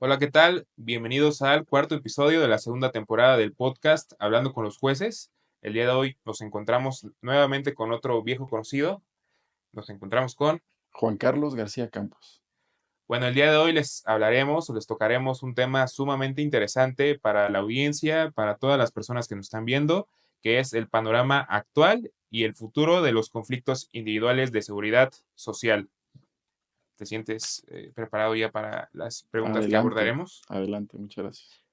Hola, ¿qué tal? Bienvenidos al cuarto episodio de la segunda temporada del podcast Hablando con los jueces. El día de hoy nos encontramos nuevamente con otro viejo conocido. Nos encontramos con, Juan Carlos García Campos. bueno, el día de hoy les hablaremos o les tocaremos un tema sumamente interesante para la audiencia, para todas las personas que nos están viendo, que es el panorama actual y el futuro de los conflictos individuales de seguridad social. ¿Te sientes preparado ya para las preguntas que Adelante, abordaremos? adelante, muchas gracias.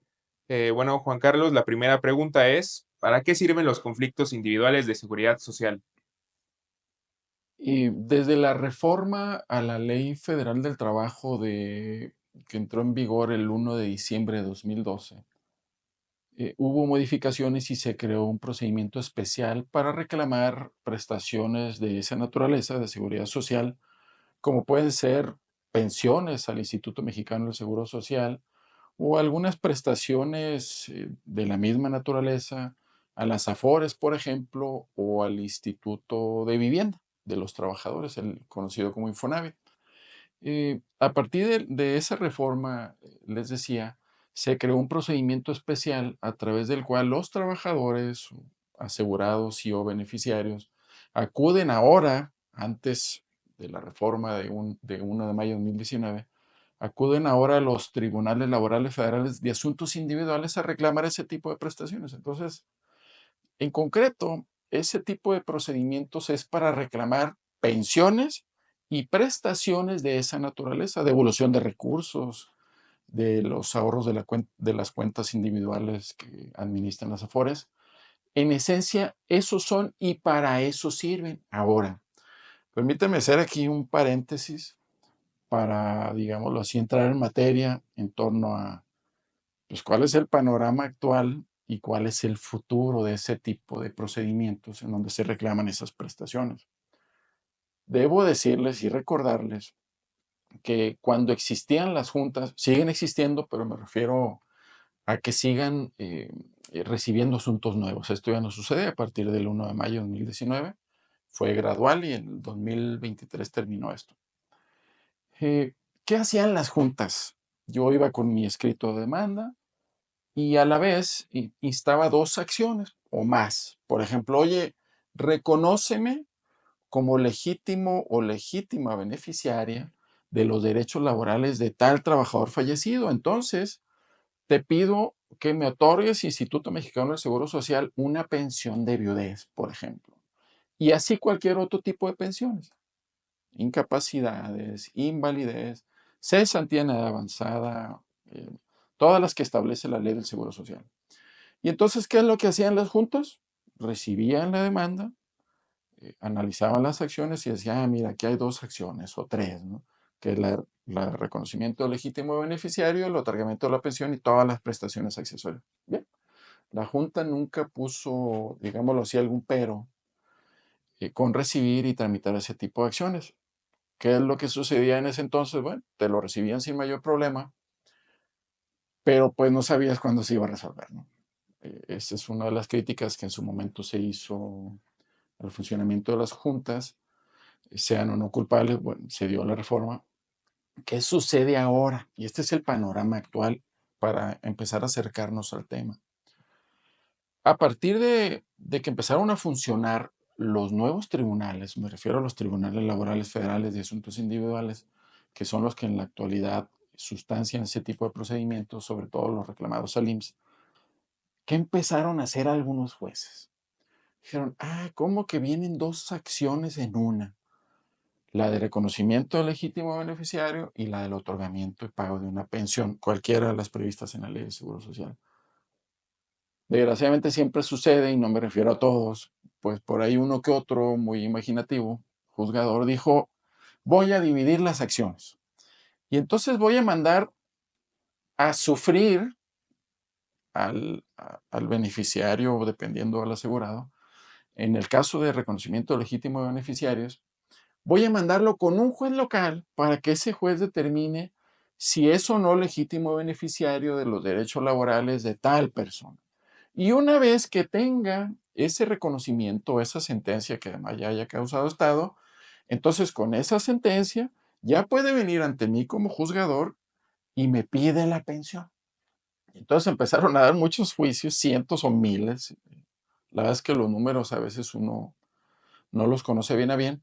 Bueno, Juan Carlos, la primera pregunta es, ¿para qué sirven los conflictos individuales de seguridad social? Y desde la reforma a la Ley Federal del Trabajo que entró en vigor el 1 de diciembre de 2012, hubo modificaciones y se creó un procedimiento especial para reclamar prestaciones de esa naturaleza de seguridad social, como pueden ser pensiones al Instituto Mexicano del Seguro Social, o algunas prestaciones de la misma naturaleza a las AFORES, por ejemplo, o al Instituto de Vivienda de los Trabajadores, el conocido como Infonavit. A partir de esa reforma, les decía, se creó un procedimiento especial a través del cual los trabajadores, asegurados y o beneficiarios, acuden ahora, antes de la reforma de 1 de mayo de 2019, acuden ahora a los tribunales laborales federales de asuntos individuales a reclamar ese tipo de prestaciones. Entonces, en concreto, ese tipo de procedimientos es para reclamar pensiones y prestaciones de esa naturaleza, devolución de recursos, de los ahorros de las cuentas individuales que administran las AFORES. En esencia, esos son y para eso sirven. Ahora, permíteme hacer aquí un paréntesis para, digámoslo así, entrar en materia en torno a pues, cuál es el panorama actual y cuál es el futuro de ese tipo de procedimientos en donde se reclaman esas prestaciones. Debo decirles y recordarles que cuando existían las juntas, siguen existiendo, pero me refiero a que sigan recibiendo asuntos nuevos. Esto ya no sucede a partir del 1 de mayo de 2019. Fue gradual y en el 2023 terminó esto. Eh, ¿Qué hacían las juntas? Yo iba con mi escrito de demanda y a la vez instaba dos acciones o más. Por ejemplo, oye, reconóceme como legítimo o legítima beneficiaria de los derechos laborales de tal trabajador fallecido. Entonces, te pido que me otorgues, Instituto Mexicano del Seguro Social, una pensión de viudez, por ejemplo. Y así cualquier otro tipo de pensiones. Incapacidades, invalidez, cesantía en edad avanzada, todas las que establece la ley del Seguro Social. Y entonces, ¿qué es lo que hacían las juntas? Recibían la demanda, analizaban las acciones y decían, mira, aquí hay dos acciones o tres, ¿no? Que es la reconocimiento legítimo de beneficiario, el otorgamiento de la pensión y todas las prestaciones accesorias. Bien, la Junta nunca puso, digámoslo así, algún pero con recibir y tramitar ese tipo de acciones. ¿Qué es lo que sucedía en ese entonces? Bueno, te lo recibían sin mayor problema, pero pues no sabías cuándo se iba a resolver, ¿no? Esa es una de las críticas que en su momento se hizo al funcionamiento de las juntas, sean o no culpables, bueno, se dio la reforma. ¿Qué sucede ahora? Y este es el panorama actual para empezar a acercarnos al tema. A partir de que empezaron a funcionar los nuevos tribunales, me refiero a los tribunales laborales federales de asuntos individuales, que son los que en la actualidad sustancian ese tipo de procedimientos, sobre todo los reclamados al IMSS, ¿qué empezaron a hacer algunos jueces? Dijeron, ¿cómo que vienen dos acciones en una? La de reconocimiento del legítimo beneficiario y la del otorgamiento y pago de una pensión, cualquiera de las previstas en la ley de Seguro Social. Desgraciadamente siempre sucede, y no me refiero a todos, pues por ahí uno que otro, muy imaginativo, juzgador, dijo, voy a dividir las acciones. Y entonces voy a mandar a sufrir al beneficiario, dependiendo del asegurado. En el caso de reconocimiento legítimo de beneficiarios, voy a mandarlo con un juez local para que ese juez determine si es o no legítimo beneficiario de los derechos laborales de tal persona. Y una vez que tenga ese reconocimiento, esa sentencia que además ya haya causado estado, entonces con esa sentencia ya puede venir ante mí como juzgador y me pide la pensión. Entonces empezaron a dar muchos juicios, cientos o miles. La verdad es que los números a veces uno no los conoce bien a bien,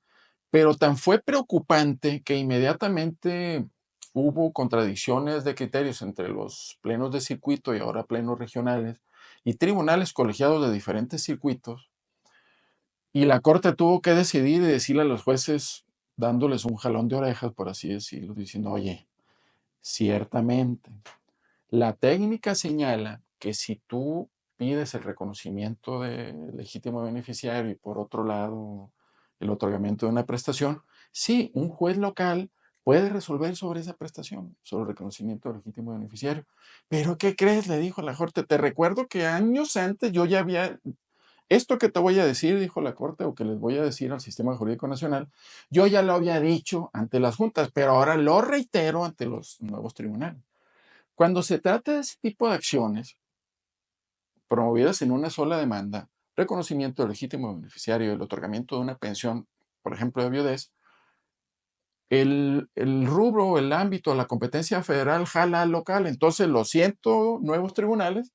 pero tan fue preocupante que inmediatamente hubo contradicciones de criterios entre los plenos de circuito y ahora plenos regionales y tribunales colegiados de diferentes circuitos, y la Corte tuvo que decidir y decirle a los jueces, dándoles un jalón de orejas, por así decirlo, diciendo, oye, ciertamente, la técnica señala que si tú pides el reconocimiento de legítimo beneficiario y por otro lado el otorgamiento de una prestación, sí, un juez local puede resolver sobre esa prestación, sobre el reconocimiento de legítimo beneficiario. Pero ¿qué crees? Le dijo la Corte. Te recuerdo que años antes yo ya había... Esto que te voy a decir, dijo la Corte, o que les voy a decir al Sistema Jurídico Nacional, yo ya lo había dicho ante las juntas, pero ahora lo reitero ante los nuevos tribunales. Cuando se trata de ese tipo de acciones promovidas en una sola demanda, reconocimiento del legítimo beneficiario y el otorgamiento de una pensión, por ejemplo, de viudez, el rubro, el ámbito, la competencia federal jala al local. Entonces, los 100 nuevos tribunales,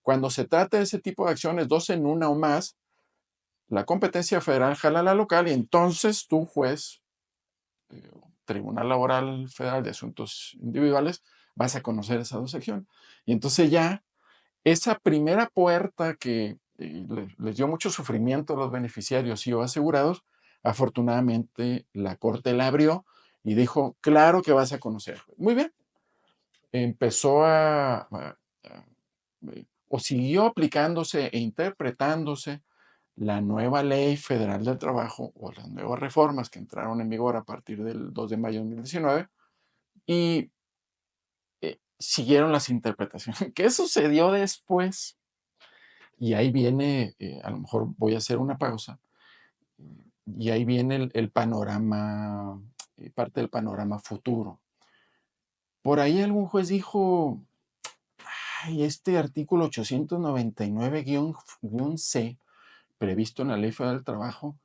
cuando se trata de ese tipo de acciones, dos en una o más, la competencia federal jala a la local y entonces tú, juez, Tribunal Laboral Federal de Asuntos Individuales, vas a conocer esas dos secciones. Y entonces ya esa primera puerta que les dio mucho sufrimiento a los beneficiarios y o asegurados, afortunadamente la Corte la abrió y dijo, claro que vas a conocer. Muy bien, empezó o siguió aplicándose e interpretándose la nueva Ley Federal del Trabajo o las nuevas reformas que entraron en vigor a partir del 2 de mayo de 2019 y siguieron las interpretaciones. ¿Qué sucedió después? Y ahí viene, a lo mejor voy a hacer una pausa, y ahí viene el panorama, parte del panorama futuro. Por ahí algún juez dijo, ay, este artículo 899-C, previsto en la Ley Federal del Trabajo,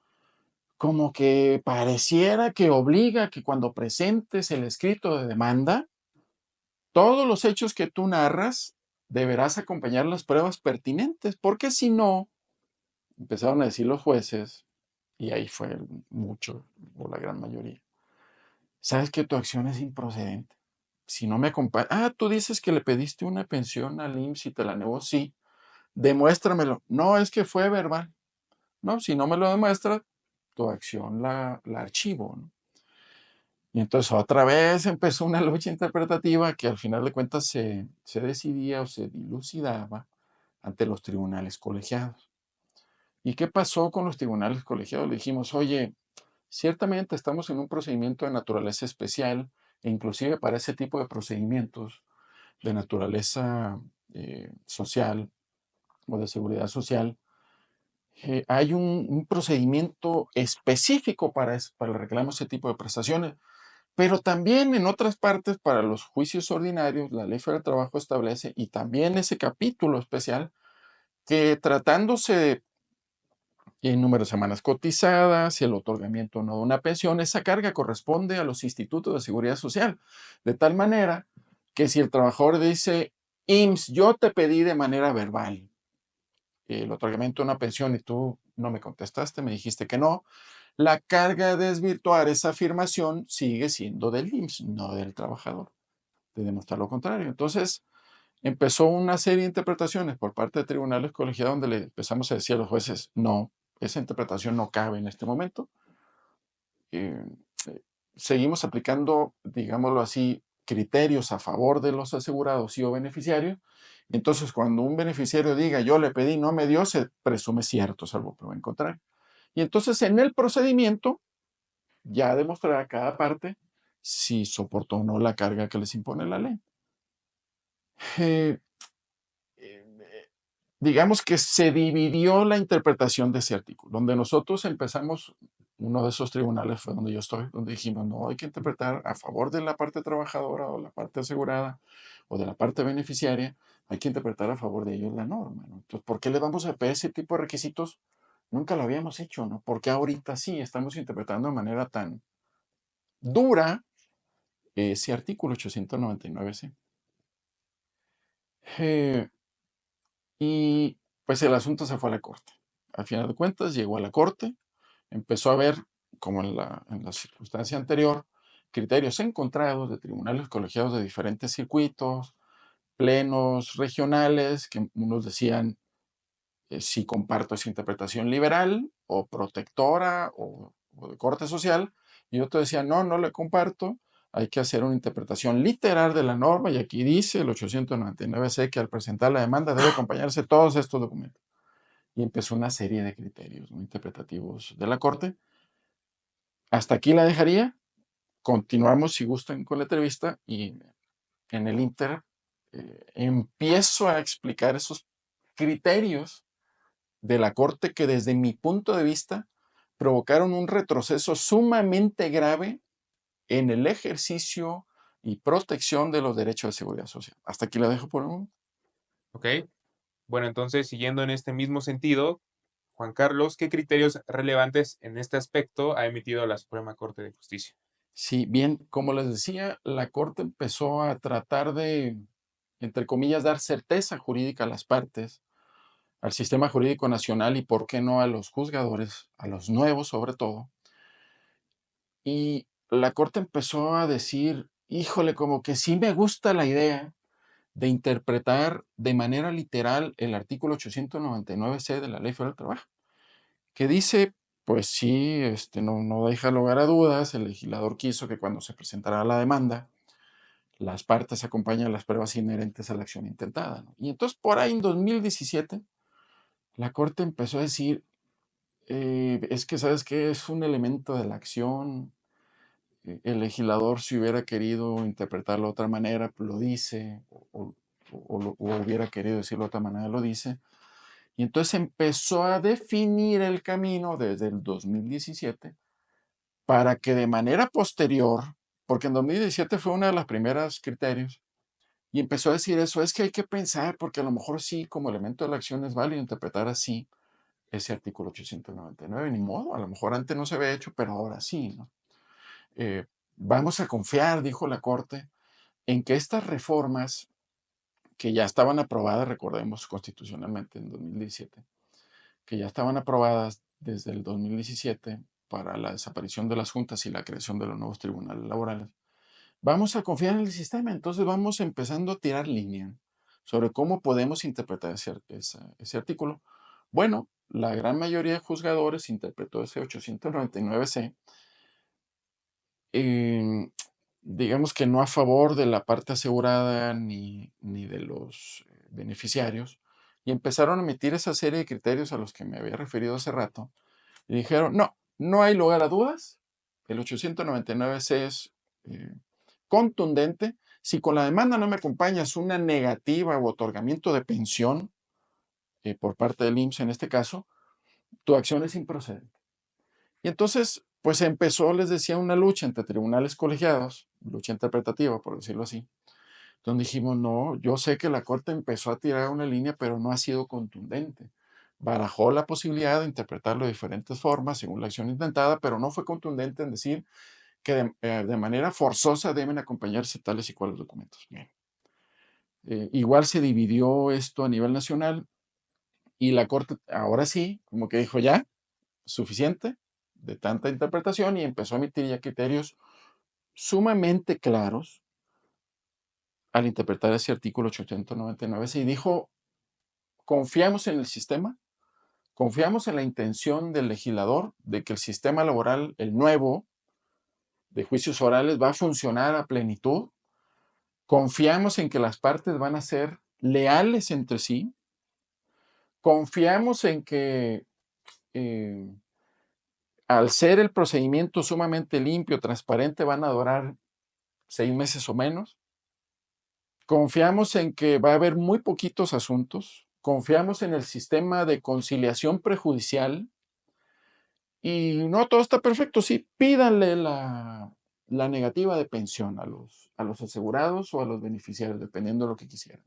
como que pareciera que obliga que cuando presentes el escrito de demanda, todos los hechos que tú narras deberás acompañar las pruebas pertinentes, porque si no, empezaron a decir los jueces, y ahí fue mucho, o la gran mayoría, sabes que tu acción es improcedente. Si no me acompaña, tú dices que le pediste una pensión al IMSS y te la negó, sí, demuéstramelo. No, es que fue verbal. No, si no me lo demuestras, tu acción la archivo, ¿no? Y entonces otra vez empezó una lucha interpretativa que al final de cuentas se decidía o se dilucidaba ante los tribunales colegiados. ¿Y qué pasó con los tribunales colegiados? Le dijimos, oye, ciertamente estamos en un procedimiento de naturaleza especial e inclusive para ese tipo de procedimientos de naturaleza social o de seguridad social, hay un procedimiento específico para reclamar ese tipo de prestaciones. Pero también en otras partes, para los juicios ordinarios, la Ley Federal del Trabajo establece, y también ese capítulo especial, que tratándose el número de semanas cotizadas y el otorgamiento no de una pensión, esa carga corresponde a los institutos de seguridad social. De tal manera que si el trabajador dice, IMSS, yo te pedí de manera verbal el otorgamiento de una pensión y tú no me contestaste, me dijiste que no, la carga de desvirtuar esa afirmación sigue siendo del IMSS, no del trabajador, de demostrar lo contrario. Entonces, empezó una serie de interpretaciones por parte de tribunales colegiados donde le empezamos a decir a los jueces, no, esa interpretación no cabe en este momento. Eh, Seguimos aplicando, digámoslo así, criterios a favor de los asegurados y o beneficiarios. Entonces, cuando un beneficiario diga, yo le pedí, no me dio, se presume cierto, salvo prueba en contrario. Y entonces, en el procedimiento, ya demostrará cada parte si soportó o no la carga que les impone la ley. Eh, digamos que se dividió la interpretación de ese artículo, donde nosotros empezamos, uno de esos tribunales fue donde yo estoy, donde dijimos, no, hay que interpretar a favor de la parte trabajadora o la parte asegurada o de la parte beneficiaria, hay que interpretar a favor de ellos la norma, ¿no? Entonces, ¿por qué le vamos a pedir ese tipo de requisitos? Nunca lo habíamos hecho, ¿no? Porque ahorita sí estamos interpretando de manera tan dura ese artículo 899C. Eh, y pues el asunto se fue a la corte. Al final de cuentas llegó a la corte, empezó a ver, como en la circunstancia anterior, criterios encontrados de tribunales colegiados de diferentes circuitos, plenos regionales, que unos decían si comparto esa interpretación liberal o protectora o de corte social, y otros decían no, no le comparto, hay que hacer una interpretación literal de la norma, y aquí dice el 899C que al presentar la demanda debe acompañarse todos estos documentos. Y empezó una serie de criterios, ¿no?, interpretativos de la Corte. Hasta aquí la dejaría. Continuamos, si gustan, con la entrevista, y en el Inter empiezo a explicar esos criterios de la Corte que desde mi punto de vista provocaron un retroceso sumamente grave en el ejercicio y protección de los derechos de seguridad social. Hasta aquí la dejo por un momento. ¿Ok? Bueno, entonces, siguiendo en este mismo sentido, Juan Carlos, ¿qué criterios relevantes en este aspecto ha emitido la Suprema Corte de Justicia? Sí, bien, como les decía, la Corte empezó a tratar de, entre comillas, dar certeza jurídica a las partes, al sistema jurídico nacional y, por qué no, a los juzgadores, a los nuevos sobre todo. Y la Corte empezó a decir, híjole, como que sí me gusta la idea de interpretar de manera literal el artículo 899C de la Ley Federal del Trabajo, que dice, pues sí, no deja lugar a dudas, el legislador quiso que cuando se presentara la demanda, las partes acompañan las pruebas inherentes a la acción intentada, ¿no? Y entonces por ahí en 2017, la Corte empezó a decir, es que, ¿sabes qué? Es un elemento de la acción. El legislador, si hubiera querido interpretarlo de otra manera, pues lo dice, o hubiera querido decirlo de otra manera, lo dice. Y entonces empezó a definir el camino desde el 2017 para que de manera posterior, porque en 2017 fue uno de los primeros criterios, y empezó a decir eso, es que hay que pensar, porque a lo mejor sí, como elemento de la acción es válido interpretar así ese artículo 899, ni modo, a lo mejor antes no se había hecho, pero ahora sí, ¿no? Eh, Vamos a confiar, dijo la Corte, en que estas reformas que ya estaban aprobadas, recordemos, constitucionalmente en 2017, que ya estaban aprobadas desde el 2017 para la desaparición de las juntas y la creación de los nuevos tribunales laborales, vamos a confiar en el sistema. Entonces vamos empezando a tirar línea sobre cómo podemos interpretar ese artículo. Bueno, la gran mayoría de juzgadores interpretó ese 899C, digamos que no a favor de la parte asegurada ni de los beneficiarios, y empezaron a emitir esa serie de criterios a los que me había referido hace rato, y dijeron, no, no hay lugar a dudas, el 899C es contundente, si con la demanda no me acompañas una negativa o otorgamiento de pensión por parte del IMSS en este caso, tu acción es improcedente. Y entonces, pues empezó, les decía, una lucha entre tribunales colegiados, lucha interpretativa, por decirlo así, donde dijimos, no, yo sé que la Corte empezó a tirar una línea, pero no ha sido contundente. Barajó la posibilidad de interpretarlo de diferentes formas según la acción intentada, pero no fue contundente en decir que de manera forzosa deben acompañarse tales y cuales documentos. Bien. Igual se dividió esto a nivel nacional, y la Corte ahora sí, como que dijo ya, suficiente de tanta interpretación, y empezó a emitir ya criterios sumamente claros al interpretar ese artículo 899, y dijo, confiamos en el sistema, confiamos en la intención del legislador de que el sistema laboral, el nuevo, de juicios orales, va a funcionar a plenitud, confiamos en que las partes van a ser leales entre sí, confiamos en que al ser el procedimiento sumamente limpio, transparente, van a durar 6 meses o menos. Confiamos en que va a haber muy poquitos asuntos. Confiamos en el sistema de conciliación prejudicial. Y no todo está perfecto. Sí, pídanle la negativa de pensión a los asegurados o a los beneficiarios, dependiendo de lo que quisieran.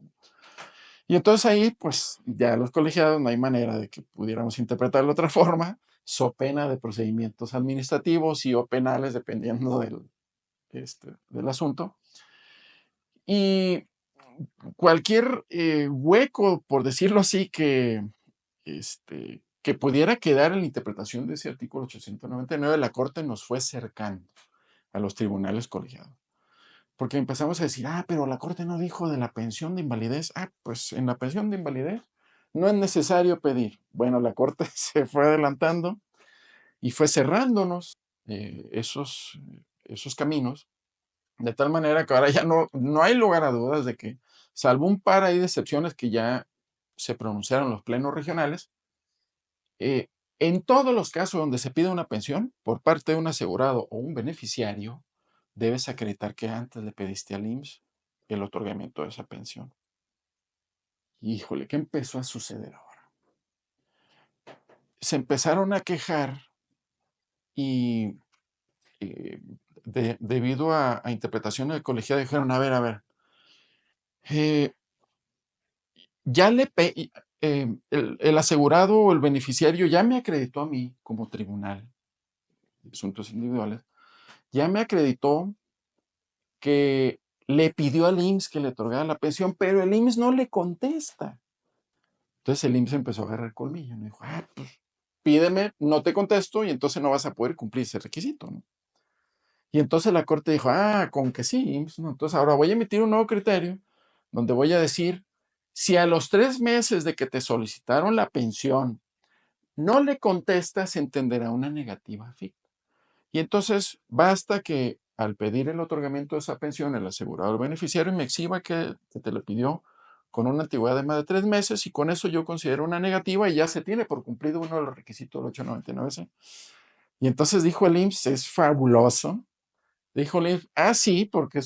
Y entonces ahí, pues ya los colegiados no hay manera de que pudiéramos interpretarlo de otra forma, so pena de procedimientos administrativos y o penales, dependiendo del asunto. Y cualquier hueco, por decirlo así, que pudiera quedar en la interpretación de ese artículo 899, la Corte nos fue cercando a los tribunales colegiados. Porque empezamos a decir, pero la Corte no dijo de la pensión de invalidez. Pues en la pensión de invalidez no es necesario pedir. Bueno, la Corte se fue adelantando y fue cerrándonos esos caminos, de tal manera que ahora ya no hay lugar a dudas de que, salvo un par ahí de excepciones que ya se pronunciaron los plenos regionales, eh, en todos los casos donde se pide una pensión por parte de un asegurado o un beneficiario, debes acreditar que antes le pediste al IMSS el otorgamiento de esa pensión. Híjole, ¿qué empezó a suceder ahora? Se empezaron a quejar y debido a interpretaciones del colegiado dijeron, a ver, eh, ya el asegurado o el beneficiario ya me acreditó a mí como tribunal de asuntos individuales, ya me acreditó que le pidió al IMSS que le otorgara la pensión, pero el IMSS no le contesta. Entonces el IMSS empezó a agarrar colmillo. Me dijo, pues pídeme, no te contesto y entonces no vas a poder cumplir ese requisito, ¿no? Y entonces la Corte dijo, con que sí, IMSS, ¿no? Entonces ahora voy a emitir un nuevo criterio donde voy a decir, si a los 3 meses de que te solicitaron la pensión no le contestas, se entenderá una negativa ficta. Y entonces basta que al pedir el otorgamiento de esa pensión, el asegurado beneficiario me exhiba que te lo pidió con una antigüedad de más de 3 meses y con eso yo considero una negativa y ya se tiene por cumplido uno de los requisitos del 899C. Y entonces dijo el IMSS, es fabuloso. Dijo el IMSS, sí, porque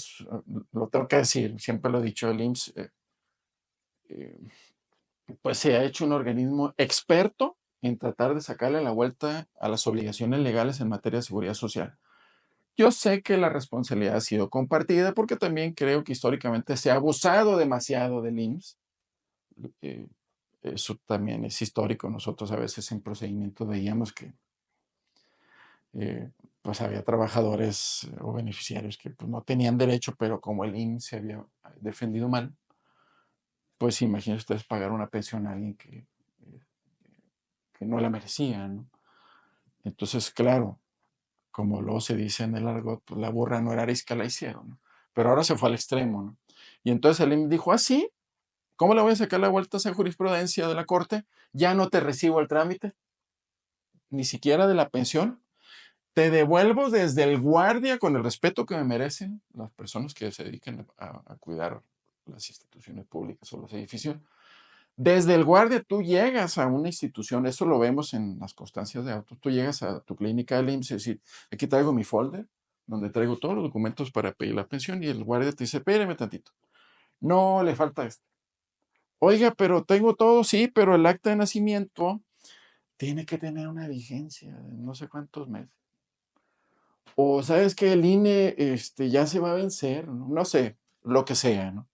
lo tengo que decir, siempre lo he dicho, el IMSS, eh, pues se ha hecho un organismo experto en tratar de sacarle la vuelta a las obligaciones legales en materia de seguridad social. Yo sé que la responsabilidad ha sido compartida porque también creo que históricamente se ha abusado demasiado del IMSS. Eh, Eso también es histórico. Nosotros a veces en procedimientos veíamos que pues había trabajadores o beneficiarios que pues, no tenían derecho, pero como el IMSS se había defendido mal, pues imagínense ustedes pagar una pensión a alguien que no la merecía, ¿no? Entonces, claro, como luego se dice en el argot, pues la burra no era arisca, la hicieron, ¿no? Pero ahora se fue al extremo, ¿no? Y entonces el IMSS dijo, sí, ¿cómo le voy a sacar la vuelta a esa jurisprudencia de la Corte? Ya no te recibo el trámite, ni siquiera de la pensión. Te devuelvo desde el guardia con el respeto que me merecen las personas que se dedican a cuidar las instituciones públicas o los edificios. Desde el guardia tú llegas a una institución, eso lo vemos en las constancias de autos, tú llegas a tu clínica del IMSS y decir, aquí traigo mi folder, donde traigo todos los documentos para pedir la pensión y el guardia te dice, espéreme tantito, no, le falta esto. Oiga, pero tengo todo, sí, pero el acta de nacimiento tiene que tener una vigencia de no sé cuántos meses. O sabes que el INE ya se va a vencer, ¿no? No sé, lo que sea, ¿no?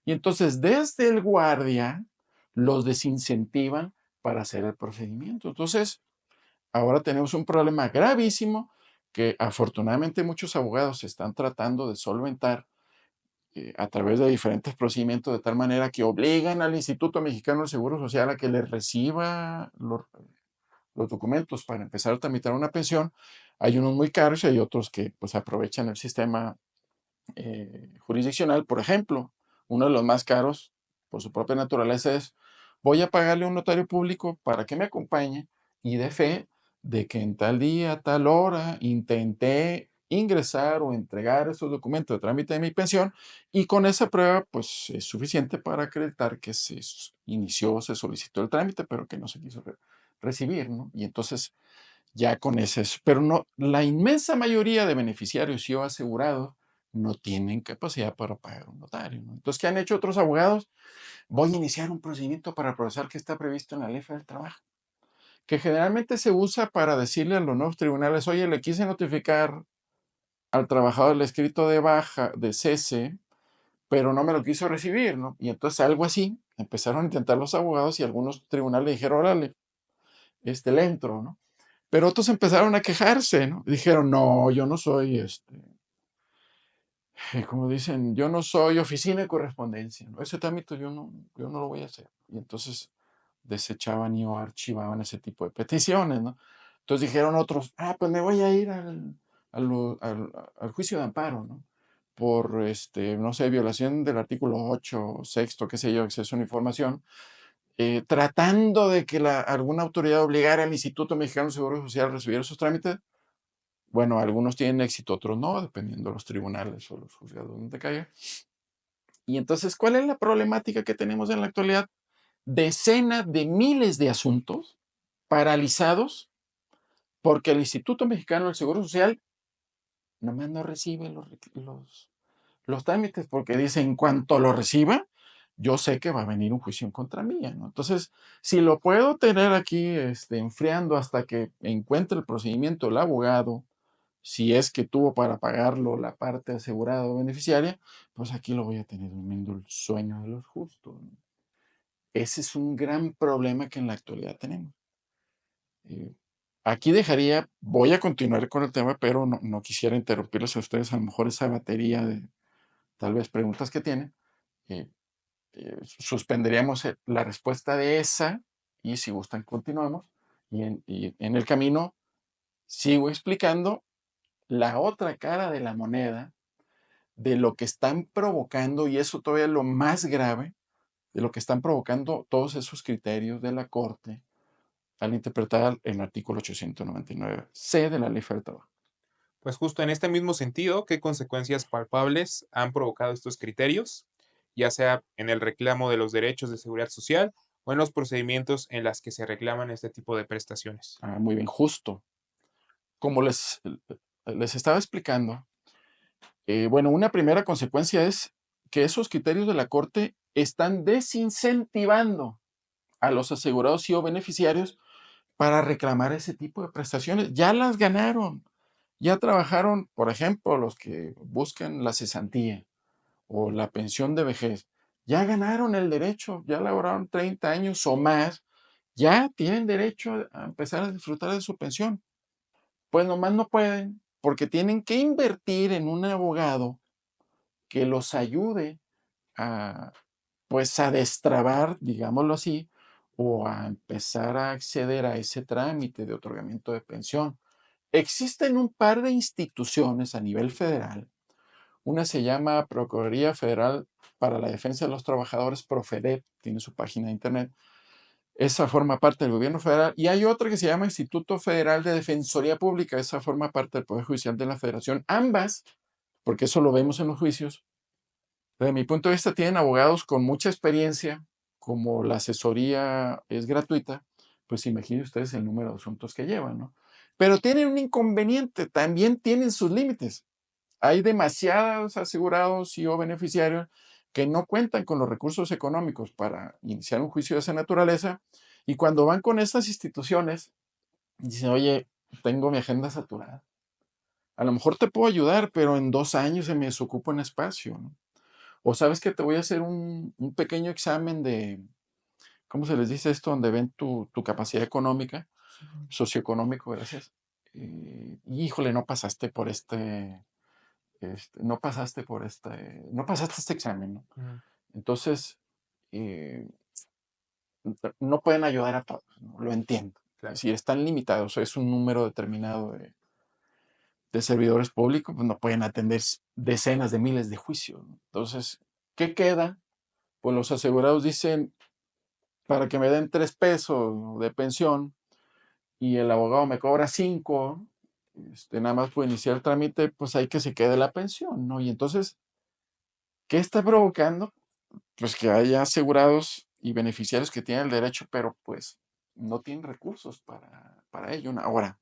Y entonces desde el guardia los desincentivan para hacer el procedimiento. Entonces, ahora tenemos un problema gravísimo que afortunadamente muchos abogados están tratando de solventar a través de diferentes procedimientos de tal manera que obligan al Instituto Mexicano del Seguro Social a que le reciba los documentos para empezar a tramitar una pensión. Hay unos muy caros y hay otros que pues aprovechan el sistema jurisdiccional. Por ejemplo, uno de los más caros, por su propia naturaleza, es voy a pagarle a un notario público para que me acompañe y dé fe de que en tal día, tal hora, intenté ingresar o entregar esos documentos de trámite de mi pensión y con esa prueba pues es suficiente para acreditar que se inició, se solicitó el trámite, pero que no se quiso recibir, ¿no? Y entonces ya con ese, pero no, la inmensa mayoría de beneficiarios y o asegurados no tienen capacidad para pagar un notario, ¿no? Entonces, ¿qué han hecho otros abogados? Voy a iniciar un procedimiento para procesar que está previsto en la Ley Federal del Trabajo, que generalmente se usa para decirle a los nuevos tribunales, oye, le quise notificar al trabajador el escrito de baja, de cese, pero no me lo quiso recibir, ¿no? Y entonces algo así, empezaron a intentar los abogados y algunos tribunales dijeron, órale, le entro, ¿no? Pero otros empezaron a quejarse, ¿no? Dijeron, no, yo no soy como dicen, yo no soy oficina de correspondencia, ¿no? Ese trámite yo no lo voy a hacer. Y entonces desechaban y o archivaban ese tipo de peticiones, ¿no? Entonces dijeron otros, pues me voy a ir al juicio de amparo, ¿no? Por, no sé, violación del artículo 8, sexto, qué sé yo, acceso a la información, tratando de que alguna autoridad obligara al Instituto Mexicano del Seguro Social a recibir esos trámites. Bueno, algunos tienen éxito, otros no, dependiendo de los tribunales o los juzgados donde caiga. Y entonces, ¿cuál es la problemática que tenemos en la actualidad? Decenas de miles de asuntos paralizados porque el Instituto Mexicano del Seguro Social nomás no recibe los trámites, porque dice, en cuanto lo reciba, yo sé que va a venir un juicio en contra mía, ¿no? Entonces, si lo puedo tener aquí enfriando hasta que encuentre el procedimiento el abogado, si es que tuvo para pagarlo la parte asegurada o beneficiaria, pues aquí lo voy a tener durmiendo el sueño de los justos, ¿no? Ese es un gran problema que en la actualidad tenemos. Eh, Aquí dejaría, voy a continuar con el tema, pero no quisiera interrumpirles a ustedes, a lo mejor esa batería de tal vez preguntas que tienen. eh, Suspenderíamos la respuesta de esa y si gustan continuamos. Y en el camino sigo explicando la otra cara de la moneda de lo que están provocando, y eso todavía es lo más grave, de lo que están provocando todos esos criterios de la Corte al interpretar el artículo 899C de la Ley Federal del Trabajo. Pues justo en este mismo sentido, ¿qué consecuencias palpables han provocado estos criterios, ya sea en el reclamo de los derechos de seguridad social o en los procedimientos en las que se reclaman este tipo de prestaciones? Muy bien, justo. Como les estaba explicando, bueno, una primera consecuencia es que esos criterios de la Corte están desincentivando a los asegurados y o beneficiarios para reclamar ese tipo de prestaciones. Ya las ganaron, ya trabajaron, por ejemplo, los que buscan la cesantía o la pensión de vejez, ya ganaron el derecho, ya laboraron 30 años o más, ya tienen derecho a empezar a disfrutar de su pensión. Pues nomás no pueden porque tienen que invertir en un abogado que los ayude a, pues, a destrabar, digámoslo así, o a empezar a acceder a ese trámite de otorgamiento de pensión. Existen un par de instituciones a nivel federal. Una se llama Procuraduría Federal para la Defensa de los Trabajadores, Profedet, tiene su página de internet. Esa forma parte del gobierno federal. Y hay otra que se llama Instituto Federal de Defensoría Pública. Esa forma parte del Poder Judicial de la Federación. Ambas, porque eso lo vemos en los juicios, desde mi punto de vista tienen abogados con mucha experiencia. Como la asesoría es gratuita, pues imaginen ustedes el número de asuntos que llevan, ¿no? Pero tienen un inconveniente, también tienen sus límites. Hay demasiados asegurados y o beneficiarios que no cuentan con los recursos económicos para iniciar un juicio de esa naturaleza, y cuando van con estas instituciones, dicen, oye, tengo mi agenda saturada. A lo mejor te puedo ayudar, pero en 2 años se me desocupa un espacio, ¿no? O sabes que te voy a hacer un pequeño examen de, ¿cómo se les dice esto? Donde ven tu capacidad económica, socioeconómico, gracias. Híjole, no pasaste este examen, ¿no? Ujú, Entonces, eh, no pueden ayudar a todos, ¿no? Lo entiendo. Es claro. decir, están limitados, es un número determinado de servidores públicos, pues no pueden atender decenas de miles de juicios, ¿no? Entonces, ¿qué queda? Pues los asegurados dicen, para que me den 3 pesos de pensión y el abogado me cobra 5, nada más puedo iniciar el trámite, pues hay que se quede la pensión, ¿no? Y entonces, ¿qué está provocando? Pues que haya asegurados y beneficiarios que tienen el derecho, pero pues no tienen recursos para ello, ¿no? Ahora,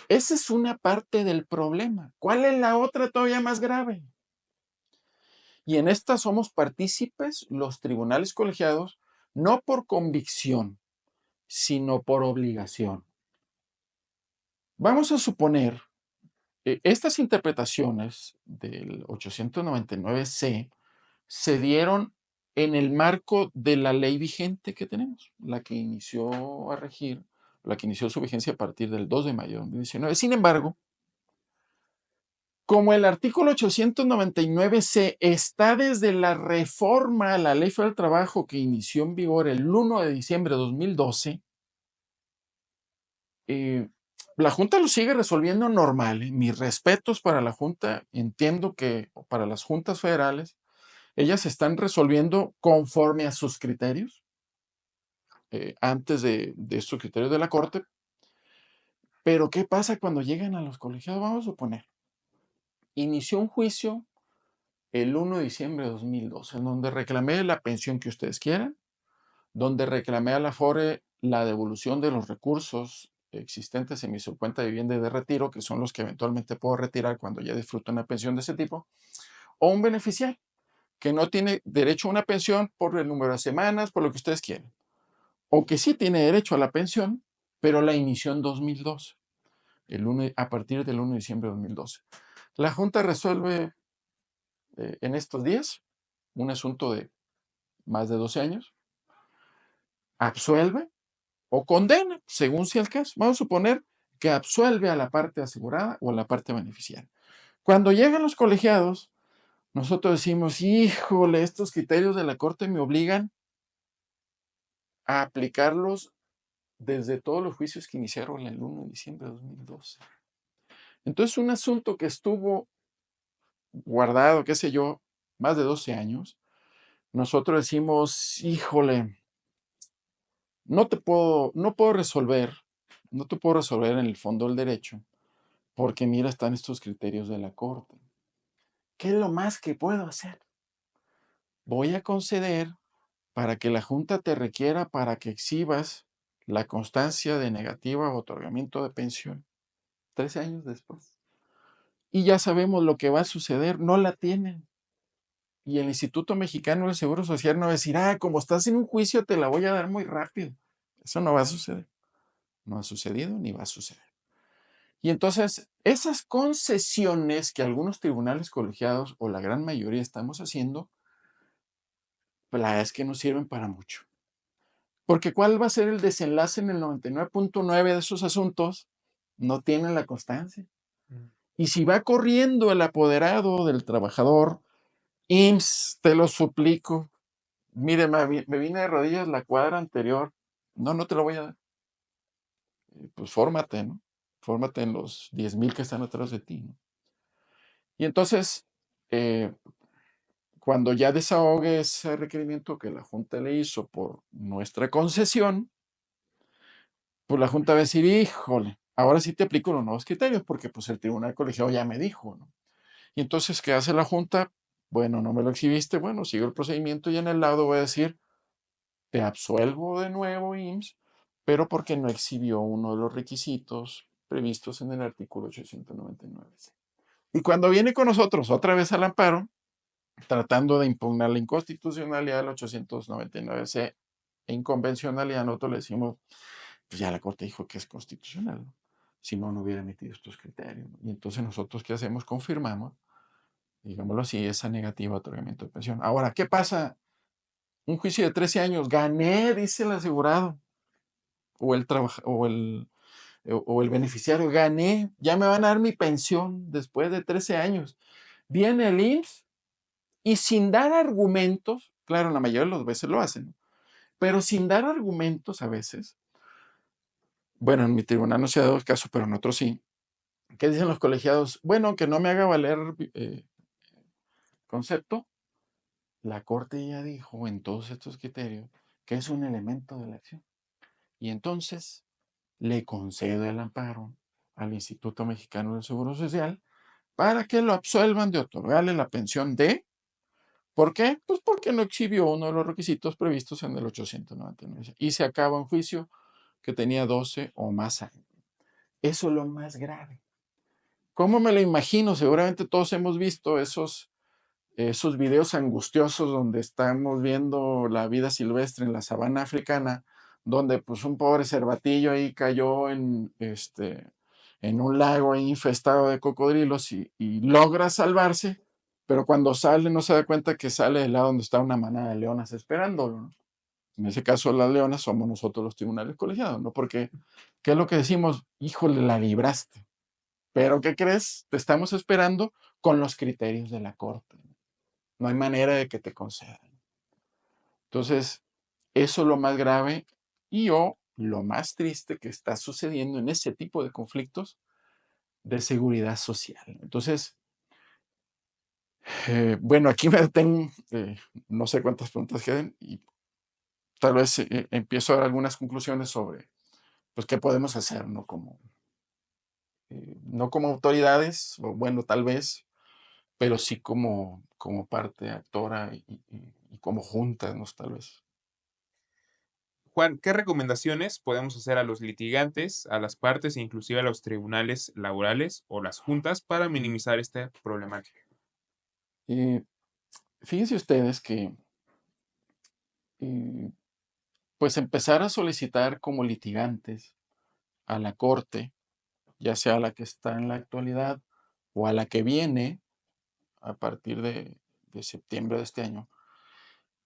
esa es una parte del problema. ¿Cuál es la otra todavía más grave? Y en esta somos partícipes los tribunales colegiados, no por convicción, sino por obligación. Vamos a suponer, estas interpretaciones del 899C se dieron en el marco de la ley vigente que tenemos, la que inició a regir, la que inició su vigencia a partir del 2 de mayo de 2019. Sin embargo, Como el artículo 899C está desde la reforma a la Ley Federal del Trabajo que inició en vigor el 1 de diciembre de 2012, la Junta lo sigue resolviendo normal. Mis respetos para la Junta. Entiendo que para las juntas federales, ellas están resolviendo conforme a sus criterios, antes de estos criterios de la Corte. Pero ¿qué pasa cuando llegan a los colegiados? Vamos a suponer, inició un juicio el 1 de diciembre de 2012, en donde reclamé la pensión que ustedes quieran, donde reclamé a la FORE la devolución de los recursos existentes en mi subcuenta de vivienda y de retiro, que son los que eventualmente puedo retirar cuando ya disfruto una pensión de ese tipo, o un beneficiario que no tiene derecho a una pensión por el número de semanas, por lo que ustedes quieren, o que sí tiene derecho a la pensión, pero la inició en 2012, a partir del 1 de diciembre de 2012. La Junta resuelve en estos días un asunto de más de 12 años, absuelve o condena, según sea el caso. Vamos a suponer que absuelve a la parte asegurada o a la parte beneficiaria. Cuando llegan los colegiados, nosotros decimos, híjole, estos criterios de la Corte me obligan a aplicarlos desde todos los juicios que iniciaron el 1 de diciembre de 2012. Entonces, un asunto que estuvo guardado, qué sé yo, más de 12 años, nosotros decimos, híjole, no puedo resolver, no te puedo resolver en el fondo del derecho, porque mira, están estos criterios de la Corte. ¿Qué es lo más que puedo hacer? Voy a conceder para que la Junta te requiera para que exhibas la constancia de negativa o otorgamiento de pensión 13 años después. Y ya sabemos lo que va a suceder, no la tienen. Y el Instituto Mexicano del Seguro Social no va a decir, como estás en un juicio, te la voy a dar muy rápido. Eso no va a suceder. No ha sucedido ni va a suceder. Y entonces, esas concesiones que algunos tribunales colegiados o la gran mayoría estamos haciendo, pues la verdad es que no sirven para mucho. Porque ¿cuál va a ser el desenlace en el 99.9 de esos asuntos? No tienen la constancia. Y si va corriendo el apoderado del trabajador, IMSS, te lo suplico, mire, me vine de rodillas la cuadra anterior, no te lo voy a dar. Pues fórmate, ¿no? Fórmate en los 10,000 que están atrás de ti, ¿no? Y entonces, eh, cuando ya desahogue ese requerimiento que la Junta le hizo por nuestra concesión, pues la Junta va a decir, híjole, ahora sí te aplico los nuevos criterios, porque pues el tribunal colegiado ya me dijo, ¿no? Y entonces, ¿qué hace la Junta? Bueno, no me lo exhibiste, bueno, sigo el procedimiento y en el laudo voy a decir, te absuelvo de nuevo, IMSS, pero porque no exhibió uno de los requisitos previstos en el artículo 899. Y cuando viene con nosotros otra vez al amparo, tratando de impugnar la inconstitucionalidad del 899C e inconvencionalidad, nosotros le decimos, pues ya la Corte dijo que es constitucional, ¿no? Si no, no hubiera emitido estos criterios, ¿no? Y entonces nosotros, ¿qué hacemos? Confirmamos, digámoslo así, esa negativa de otorgamiento de pensión. Ahora, ¿qué pasa? Un juicio de 13 años, gané, dice el asegurado, o el, o el beneficiario, gané, ya me van a dar mi pensión después de 13 años. Viene el IMSS y sin dar argumentos, claro, la mayoría de las veces lo hacen, ¿no? Pero sin dar argumentos a veces, bueno, en mi tribunal no se ha dado el caso, pero en otros sí, ¿qué dicen los colegiados? Bueno, que no me haga valer concepto, la Corte ya dijo en todos estos criterios que es un elemento de la acción. Y entonces le concede el amparo al Instituto Mexicano del Seguro Social para que lo absuelvan de otorgarle la pensión de... ¿Por qué? Pues porque no exhibió uno de los requisitos previstos en el 899 y se acaba un juicio que tenía 12 o más años. Eso es lo más grave. ¿Cómo me lo imagino? Seguramente todos hemos visto esos videos angustiosos donde estamos viendo la vida silvestre en la sabana africana, donde pues un pobre cervatillo ahí cayó en un lago ahí infestado de cocodrilos y logra salvarse, pero cuando sale no se da cuenta que sale del lado donde está una manada de leonas esperándolo, ¿no? En ese caso las leonas somos nosotros los tribunales colegiados, ¿no? Porque, ¿qué es lo que decimos? Híjole, la libraste. Pero ¿qué crees? Te estamos esperando con los criterios de la Corte. No hay manera de que te concedan. Entonces, eso es lo más grave y o lo más triste que está sucediendo en ese tipo de conflictos de seguridad social. Entonces, bueno, aquí me detengo, no sé cuántas preguntas queden y tal vez empiezo a dar algunas conclusiones sobre, pues, qué podemos hacer, ¿no? No como autoridades, o bueno, tal vez, pero sí como parte actora y como juntas, ¿no? Tal vez. Juan, ¿qué recomendaciones podemos hacer a los litigantes, a las partes e inclusive a los tribunales laborales o las juntas para minimizar esta problemática? Eh, Fíjense ustedes que, eh, pues, empezar a solicitar como litigantes a la corte, ya sea a la que está en la actualidad o a la que viene a partir de septiembre de este año,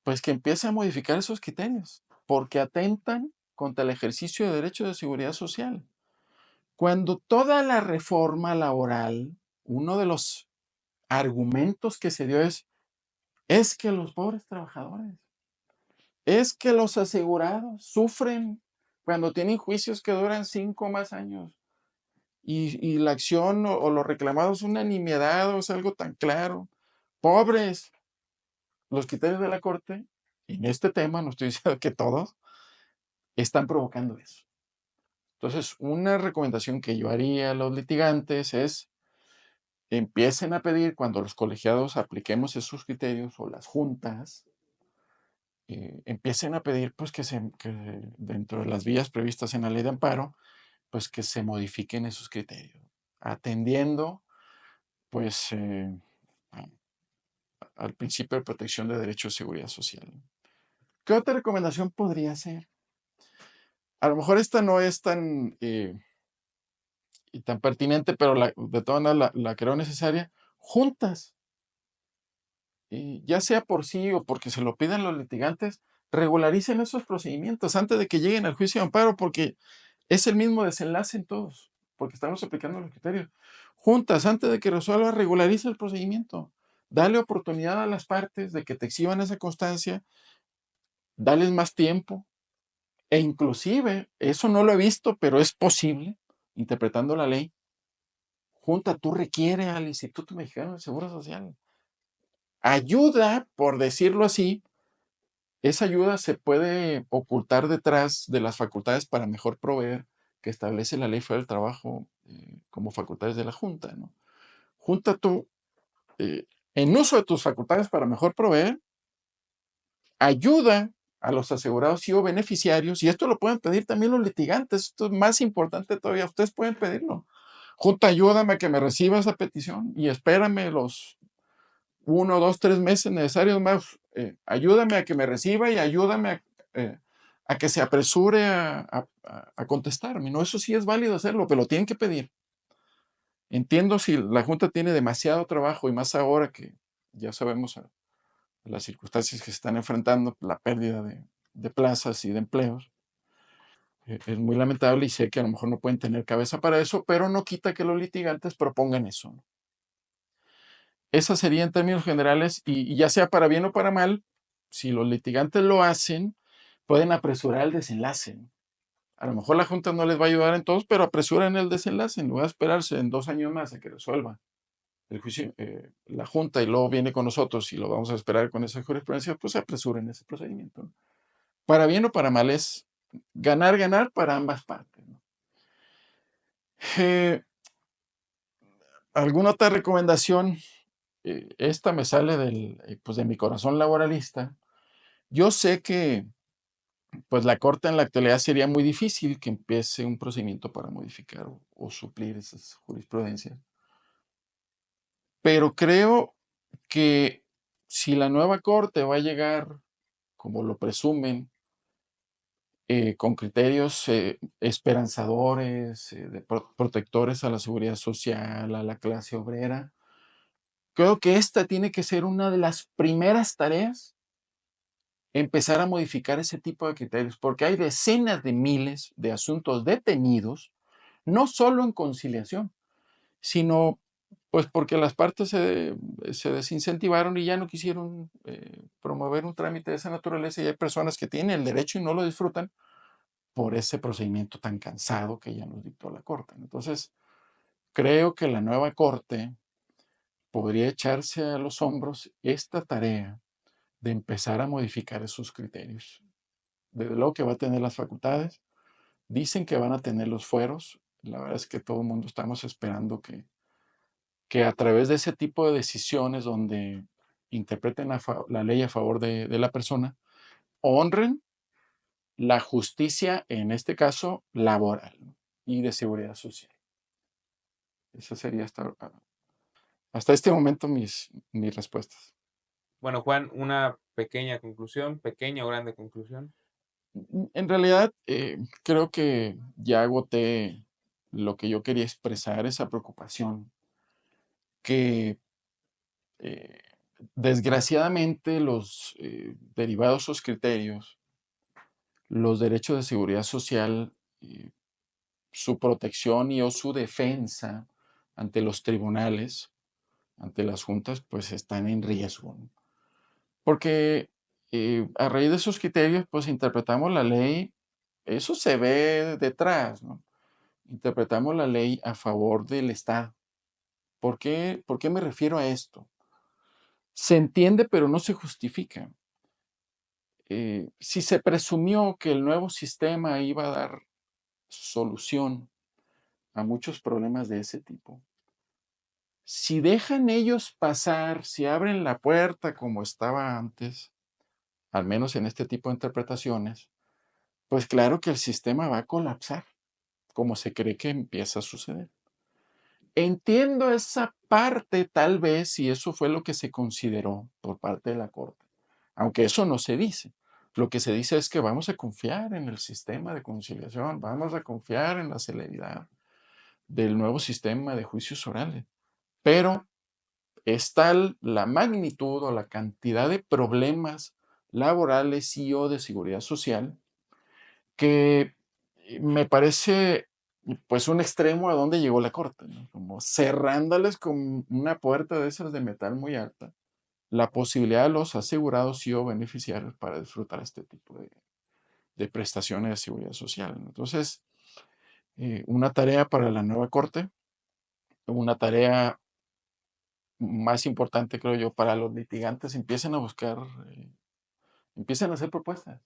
pues que empiece a modificar esos criterios, porque atentan contra el ejercicio de derechos de seguridad social. Cuando toda la reforma laboral, uno de los argumentos que se dio es que los pobres trabajadores, es que los asegurados sufren cuando tienen juicios que duran 5 o más años y la acción o lo reclamado es una nimiedad o es algo tan claro. Pobres, los criterios de la Corte, en este tema, no estoy diciendo que todos, están provocando eso. Entonces, una recomendación que yo haría a los litigantes es empiecen a pedir cuando los colegiados apliquemos esos criterios o las juntas, empiecen a pedir pues que dentro de las vías previstas en la ley de amparo, pues que se modifiquen esos criterios, atendiendo pues al principio de protección de derechos de seguridad social. ¿Qué otra recomendación podría ser? A lo mejor esta no es tan pertinente, pero de todas maneras la creo necesaria. Juntas, ya sea por sí o porque se lo pidan los litigantes, regularicen esos procedimientos antes de que lleguen al juicio de amparo, porque es el mismo desenlace en todos, porque estamos aplicando los criterios. Juntas, antes de que resuelva, regulariza el procedimiento. Dale oportunidad a las partes de que te exhiban esa constancia, dales más tiempo, e inclusive, eso no lo he visto, pero es posible, interpretando la ley, junta, tú requiere al Instituto Mexicano de Seguro Social. Ayuda, por decirlo así, esa ayuda se puede ocultar detrás de las facultades para mejor proveer que establece la Ley Federal del Trabajo como facultades de la Junta, ¿no? Junta tú, eh, en uso de tus facultades para mejor proveer, ayuda a los asegurados y o beneficiarios, y esto lo pueden pedir también los litigantes, esto es más importante todavía, ustedes pueden pedirlo. Junta, ayúdame a que me reciba esa petición y espérame los 1, 2, 3 meses necesarios más. Ayúdame a que me reciba y ayúdame a que se apresure a contestarme. ¿No? Eso sí es válido hacerlo, pero lo tienen que pedir. Entiendo si la Junta tiene demasiado trabajo y más ahora que ya sabemos las circunstancias que se están enfrentando, la pérdida de plazas y de empleos. Es muy lamentable y sé que a lo mejor no pueden tener cabeza para eso, pero no quita que los litigantes propongan eso. ¿No? Esa sería en términos generales, y ya sea para bien o para mal, si los litigantes lo hacen, pueden apresurar el desenlace. ¿No? A lo mejor la Junta no les va a ayudar en todos, pero apresuran el desenlace en lugar de esperarse en 2 años más a que resuelva el juicio, la Junta y luego viene con nosotros y lo vamos a esperar con esa jurisprudencia, pues apresuren ese procedimiento. ¿No? Para bien o para mal es ganar, ganar para ambas partes. ¿No? Eh, ¿Alguna otra recomendación? Esta me sale pues de mi corazón laboralista. Yo sé que pues la Corte en la actualidad sería muy difícil que empiece un procedimiento para modificar o suplir esas jurisprudencias, pero creo que si la nueva Corte va a llegar, como lo presumen, con criterios esperanzadores, protectores a la seguridad social, a la clase obrera, creo que esta tiene que ser una de las primeras tareas empezar a modificar ese tipo de criterios, porque hay decenas de miles de asuntos detenidos, no solo en conciliación, sino pues porque las partes se desincentivaron y ya no quisieron promover un trámite de esa naturaleza, y hay personas que tienen el derecho y no lo disfrutan por ese procedimiento tan cansado que ya nos dictó la Corte. Entonces, creo que la nueva Corte podría echarse a los hombros esta tarea de empezar a modificar esos criterios. Desde luego que va a tener las facultades, dicen que van a tener los fueros. La verdad es que todo el mundo estamos esperando que a través de ese tipo de decisiones donde interpreten la ley a favor de la persona, honren la justicia, en este caso laboral, ¿no? Y de seguridad social. Eso sería hasta este momento mis respuestas. Bueno, Juan, una pequeña conclusión, pequeña o grande conclusión. En realidad, creo que ya agoté lo que yo quería expresar, esa preocupación que eh, desgraciadamente los derivados o criterios, los derechos de seguridad social, eh, su protección y o su defensa ante los tribunales, ante las juntas, pues están en riesgo, ¿no? Porque a raíz de esos criterios, pues interpretamos la ley, eso se ve detrás, ¿no? Interpretamos la ley a favor del Estado. ¿Por qué me refiero a esto? Se entiende, pero no se justifica. Si se presumió que el nuevo sistema iba a dar solución a muchos problemas de ese tipo, si dejan ellos pasar, si abren la puerta como estaba antes, al menos en este tipo de interpretaciones, pues claro que el sistema va a colapsar, como se cree que empieza a suceder. Entiendo esa parte, tal vez, si eso fue lo que se consideró por parte de la Corte, aunque eso no se dice. Lo que se dice es que vamos a confiar en el sistema de conciliación, vamos a confiar en la celeridad del nuevo sistema de juicios orales. Pero es tal la magnitud o la cantidad de problemas laborales y o de seguridad social que me parece pues un extremo a donde llegó la Corte, ¿no? Como cerrándoles con una puerta de esas de metal muy alta la posibilidad de los asegurados y o beneficiarios para disfrutar este tipo de prestaciones de seguridad social, ¿no? Entonces, una tarea para la nueva Corte, una tarea más importante, creo yo, para los litigantes, empiecen a buscar, empiecen a hacer propuestas.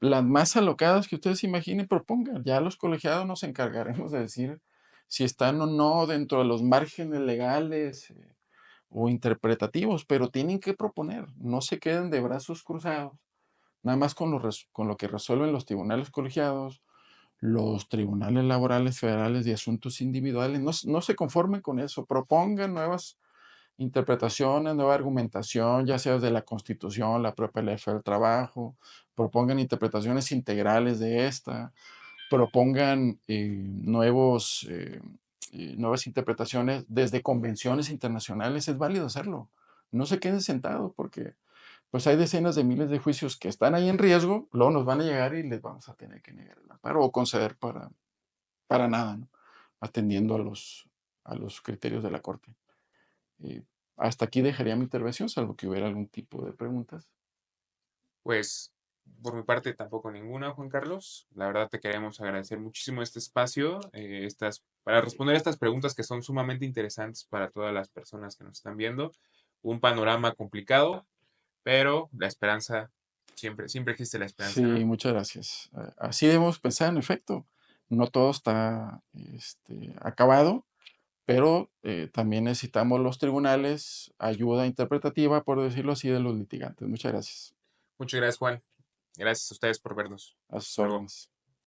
Las más alocadas que ustedes imaginen, propongan. Ya los colegiados nos encargaremos de decir si están o no dentro de los márgenes legales o interpretativos, pero tienen que proponer. No se queden de brazos cruzados, nada más con lo que resuelven los tribunales colegiados, los tribunales laborales federales de asuntos individuales. No se conformen con eso, propongan nuevas interpretaciones, nueva argumentación, ya sea de la Constitución, la propia ley del trabajo, propongan interpretaciones integrales de esta, propongan nuevas interpretaciones desde convenciones internacionales, es válido hacerlo. No se queden sentados porque pues hay decenas de miles de juicios que están ahí en riesgo, luego nos van a llegar y les vamos a tener que negar el amparo o conceder para nada, ¿no? Atendiendo a los criterios de la Corte. Eh, Hasta aquí dejaría mi intervención, salvo que hubiera algún tipo de preguntas. Pues por mi parte tampoco ninguna, Juan Carlos. La verdad te queremos agradecer muchísimo este espacio, para responder estas preguntas que son sumamente interesantes para todas las personas que nos están viendo. Un panorama complicado, pero la esperanza, siempre existe la esperanza, Sí, ¿no? muchas gracias. Así debemos pensar, en efecto. No todo está acabado, pero también necesitamos los tribunales, ayuda interpretativa, por decirlo así, de los litigantes. Muchas gracias. Muchas gracias, Juan. Gracias a ustedes por vernos. A sus Hasta luego. órdenes.